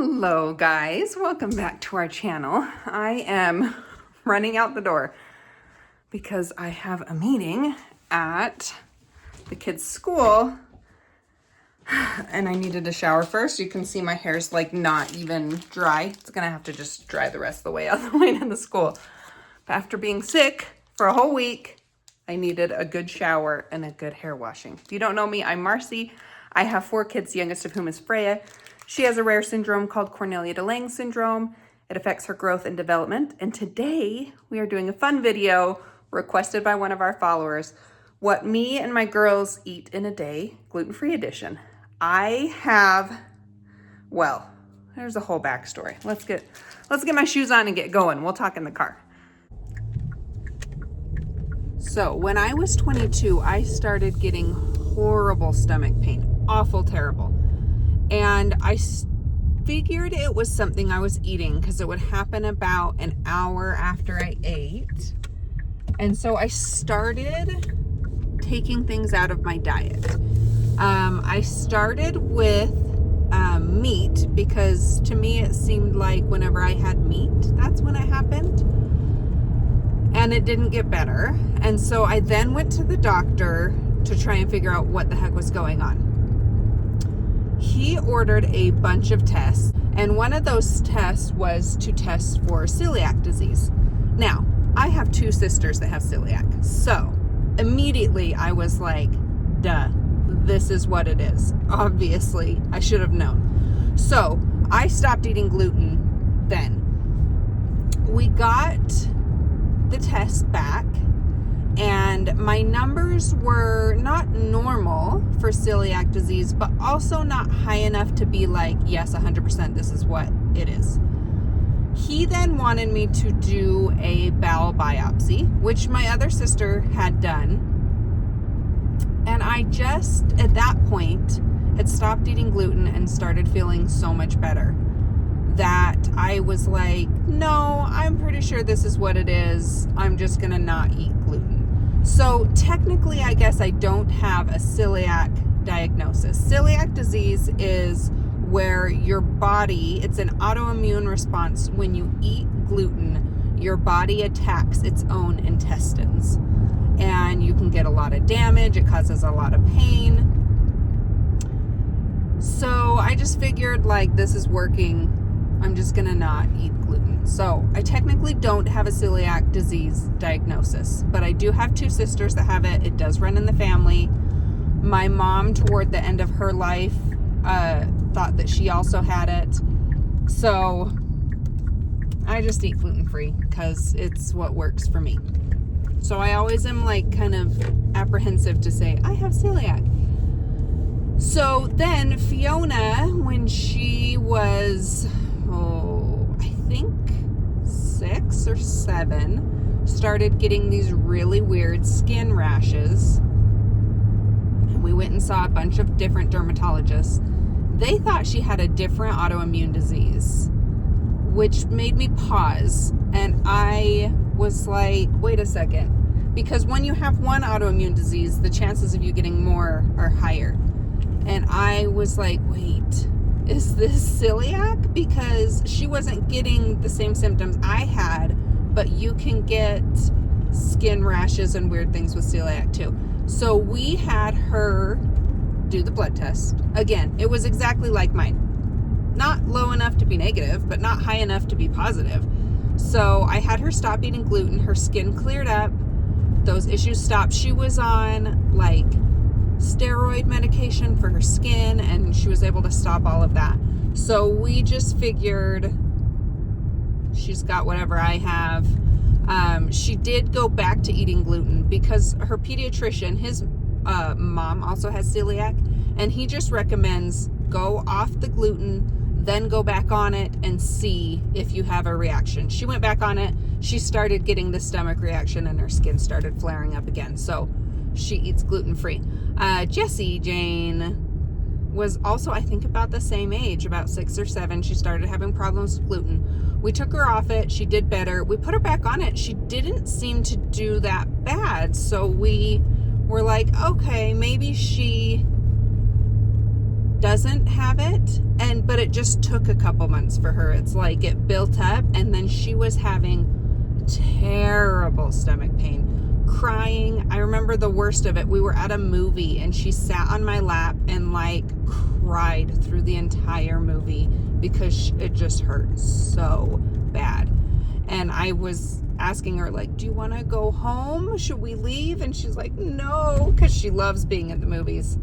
Hello guys, welcome back to our channel. I am running out the door because I have a meeting at the kids' school and I needed to shower first. You can see my hair's like not even dry. It's gonna have to just dry the rest of the way on the way to the school. But after being sick for a whole week, I needed a good shower and a good hair washing. If you don't know me, I'm Marcy. I have 4 kids, the youngest of whom is Freya. She has a rare syndrome called Cornelia de Lange syndrome. It affects her growth and development. And today we are doing a fun video requested by one of our followers, what me and my girls eat in a day, gluten-free edition. I have, well, there's a whole backstory. Let's get my shoes on and get going. We'll talk in the car. So when I was 22, I started getting horrible stomach pain, awful, terrible. And I figured it was something I was eating because it would happen about an hour after I ate. And so I started taking things out of my diet. I started with meat because to me it seemed like whenever I had meat, that's when it happened. And it didn't get better. And so I then went to the doctor to try and figure out what the heck was going on. He ordered a bunch of tests, and one of those tests was to test for celiac disease. Now, I have 2 sisters that have celiac, so immediately I was like, duh, this is what it is. Obviously, I should have known. So I stopped eating gluten then. We got the test back, and my numbers were not normal for celiac disease, but also not high enough to be like, yes, 100% this is what it is. He then wanted me to do a bowel biopsy, which my other sister had done. And I just, at that point, had stopped eating gluten and started feeling so much better that I was like, no, I'm pretty sure this is what it is. I'm just gonna not eat gluten. So technically, I guess I don't have a celiac diagnosis. Celiac disease is where your body, it's an autoimmune response. When you eat gluten, your body attacks its own intestines. And you can get a lot of damage. It causes a lot of pain. So I just figured, like, this is working. I'm just gonna not eat gluten. So I technically don't have a celiac disease diagnosis, but I do have 2 sisters that have it. It does run in the family. My mom, toward the end of her life, thought that she also had it. So I just eat gluten-free because it's what works for me. So I always am like kind of apprehensive to say, I have celiac. So then Fiona, when she was, I think 6 or 7, started getting these really weird skin rashes. And we went and saw a bunch of different dermatologists. They thought she had a different autoimmune disease, which made me pause. And I was like, wait a second. Because when you have one autoimmune disease, the chances of you getting more are higher. And I was like, wait, is this celiac? Because she wasn't getting the same symptoms I had, but you can get skin rashes and weird things with celiac too. So we had her do the blood test. Again, it was exactly like mine. Not low enough to be negative, but not high enough to be positive. So I had her stop eating gluten. Her skin cleared up. Those issues stopped. She was on like steroid medication for her skin, and she was able to stop all of that. So we just figured she's got whatever I have. She did go back to eating gluten because her pediatrician, his mom also has celiac, and he just recommends go off the gluten, then go back on it and see if you have a reaction. She went back on it. She started getting the stomach reaction and her skin started flaring up again. So she eats gluten-free. Jessie Jane was also, I think, about the same age, about 6 or 7. She started having problems with gluten. We took her off it. She did better. We put her back on it. She didn't seem to do that bad. So we were like, okay, maybe she doesn't have it, but it just took a couple months for her. It's like it built up, and then she was having terrible stomach pain, crying. I remember the worst of it. We were at a movie and she sat on my lap and like cried through the entire movie because it just hurt so bad. And I was asking her, like, do you want to go home? Should we leave? And she's like, no, because she loves being at the movies.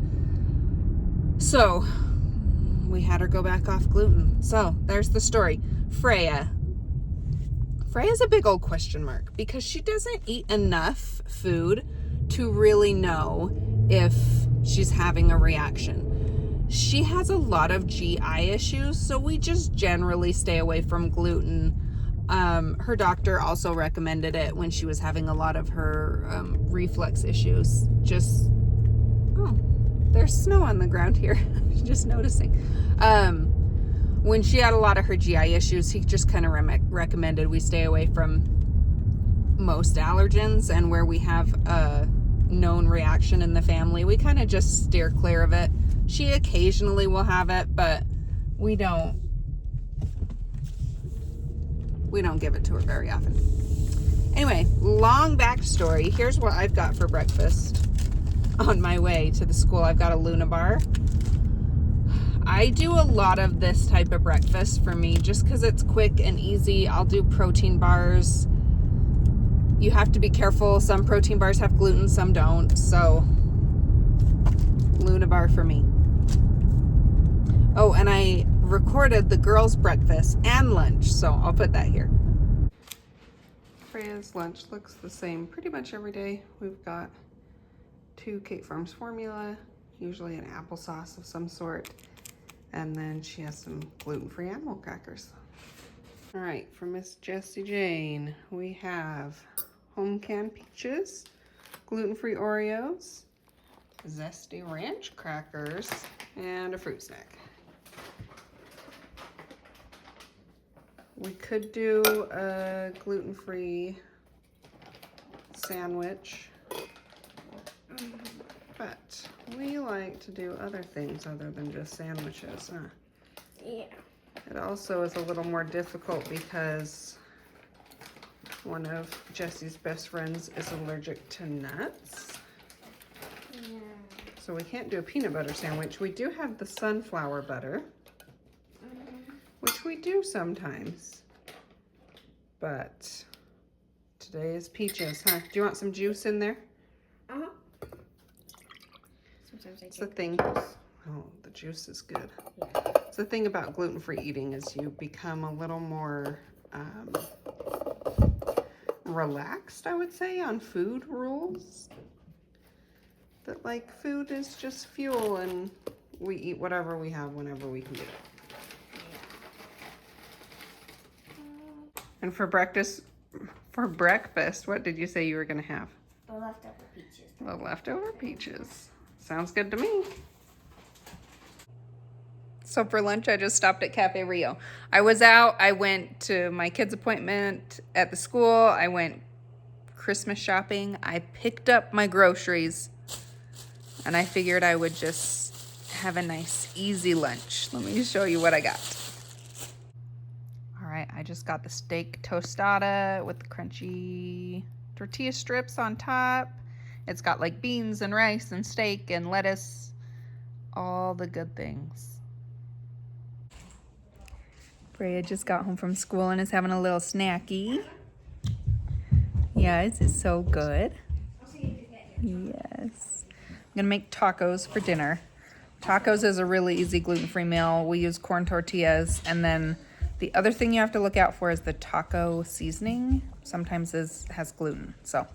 So we had her go back off gluten. So there's the story. Freya's a big old question mark because she doesn't eat enough food to really know if she's having a reaction. She has a lot of GI issues, so we just generally stay away from gluten. Her doctor also recommended it when she was having a lot of her reflux issues. There's snow on the ground here. I'm just noticing. When she had a lot of her GI issues, he just kind of recommended we stay away from most allergens, and where we have a known reaction in the family, we kind of just steer clear of it. She occasionally will have it, but we don't give it to her very often. Anyway, long backstory. Here's what I've got for breakfast. On my way to the school, I've got a Luna bar. I do a lot of this type of breakfast for me just because it's quick and easy. I'll do protein bars. You have to be careful. Some protein bars have gluten, some don't. So, Luna bar for me. Oh, and I recorded the girls' breakfast and lunch, so I'll put that here. Freya's lunch looks the same pretty much every day. We've got 2 Kate Farms formula, usually an applesauce of some sort, and then she has some gluten-free animal crackers. All right, for Miss Jessie Jane, we have home canned peaches, gluten-free Oreos, zesty ranch crackers, and a fruit snack. We could do a gluten-free sandwich, but we like to do other things other than just sandwiches, huh? Yeah. It also is a little more difficult because one of Jessie's best friends is allergic to nuts. Yeah. So we can't do a peanut butter sandwich. We do have the sunflower butter, which we do sometimes. But today is peaches, huh? Do you want some juice in there? Uh-huh. Sometimes I It's the thing. Oh, the juice is good. Yeah. It's the thing about gluten-free eating is you become a little more relaxed, I would say, on food rules. That like food is just fuel and we eat whatever we have whenever we can get it. And for breakfast, what did you say you were going to have? The leftover peaches. The leftover peaches. Sounds good to me. So for lunch, I just stopped at Cafe Rio. I was out. I went to my kid's appointment at the school. I went Christmas shopping. I picked up my groceries, and I figured I would just have a nice, easy lunch. Let me show you what I got. All right, I just got the steak tostada with the crunchy tortilla strips on top. It's got like beans and rice and steak and lettuce, all the good things. Freya just got home from school and is having a little snacky. Yes, it's so good. Yes. I'm gonna make tacos for dinner. Tacos is a really easy gluten-free meal. We use corn tortillas, and then the other thing you have to look out for is the taco seasoning. Sometimes has gluten, so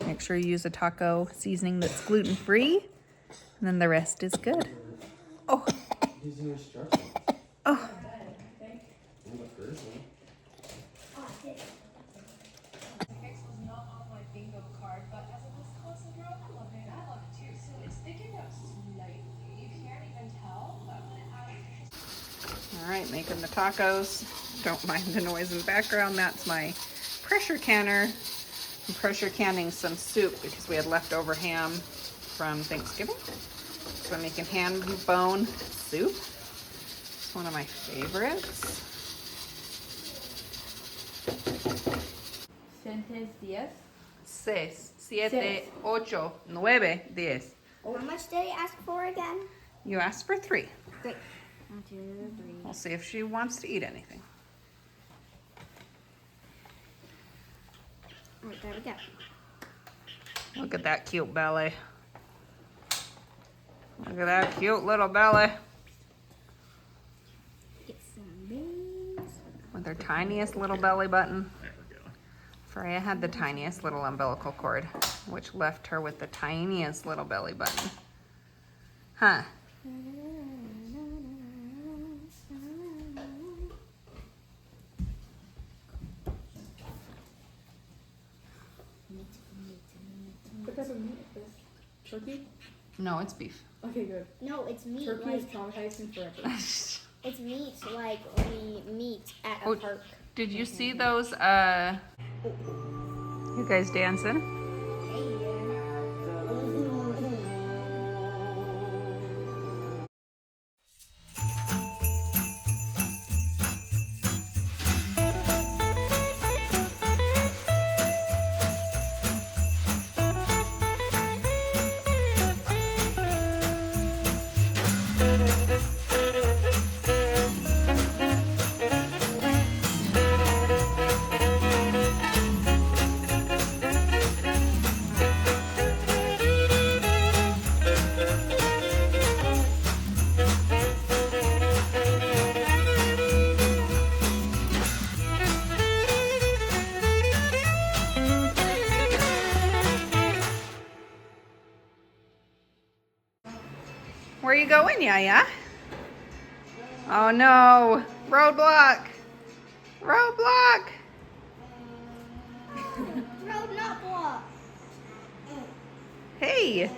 make sure you use a taco seasoning that's gluten-free, and then the rest is good. Oh. Oh. All right, making the tacos. Don't mind the noise in the background. That's my pressure canner. I'm pressure canning some soup because we had leftover ham from Thanksgiving. So I'm making ham bone soup. soup. It's one of my favorites. Sientes 10. 6, 7, 8, 9, 10. How much did he ask for again? You asked for 3. 3. 1, 2, 3. We'll see if she wants to eat anything. Right, there we go. Look at that cute belly. Look at that cute little belly. Get some beans. With her tiniest little belly button. Freya had the tiniest little umbilical cord, which left her with the tiniest little belly button. Huh? What type of meat is this? Turkey? No, it's beef. Okay, good. No, it's meat. Turkey Like, is traumatized me forever. it's meat like we meet at a Oh, park. did you see those, you guys dancing? Where you going, Yaya? Oh no, roadblock! Roadblock! Road not block. Hey!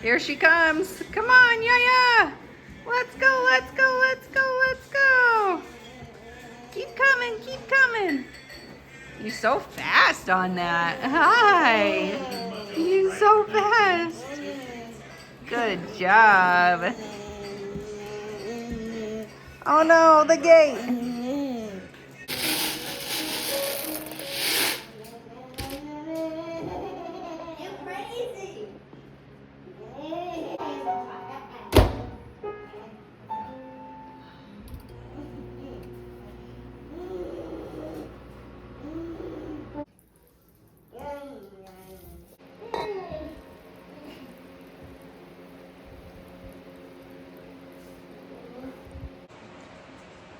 Here she comes. Come on, Yaya! Let's go, let's go, let's go, let's go! Keep coming, keep coming! You're so fast on that. Hi! You're so fast. Good job. Oh no, the gate. You crazy.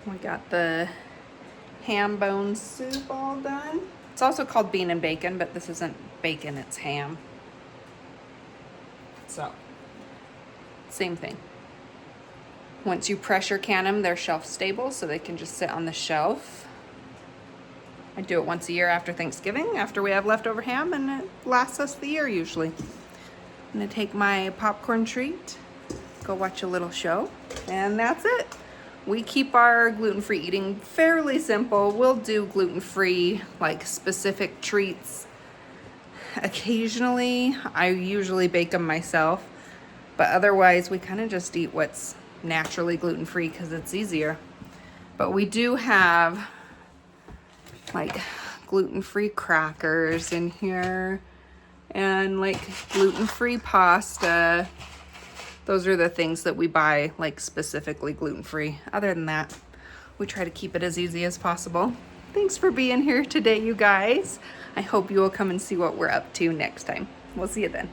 We got the ham bone soup all done. It's also called bean and bacon, but this isn't bacon, it's ham. So, same thing. Once you pressure can them, they're shelf stable, so they can just sit on the shelf. I do it once a year after Thanksgiving, after we have leftover ham, and it lasts us the year usually. I'm gonna take my popcorn treat, go watch a little show, and that's it. We keep our gluten-free eating fairly simple. We'll do gluten-free, like specific treats occasionally. I usually bake them myself, but otherwise we kind of just eat what's naturally gluten-free because it's easier. But we do have like gluten-free crackers in here and like gluten-free pasta. Those are the things that we buy like specifically gluten-free. Other than that, we try to keep it as easy as possible. Thanks for being here today, you guys. I hope you will come and see what we're up to next time. We'll see you then.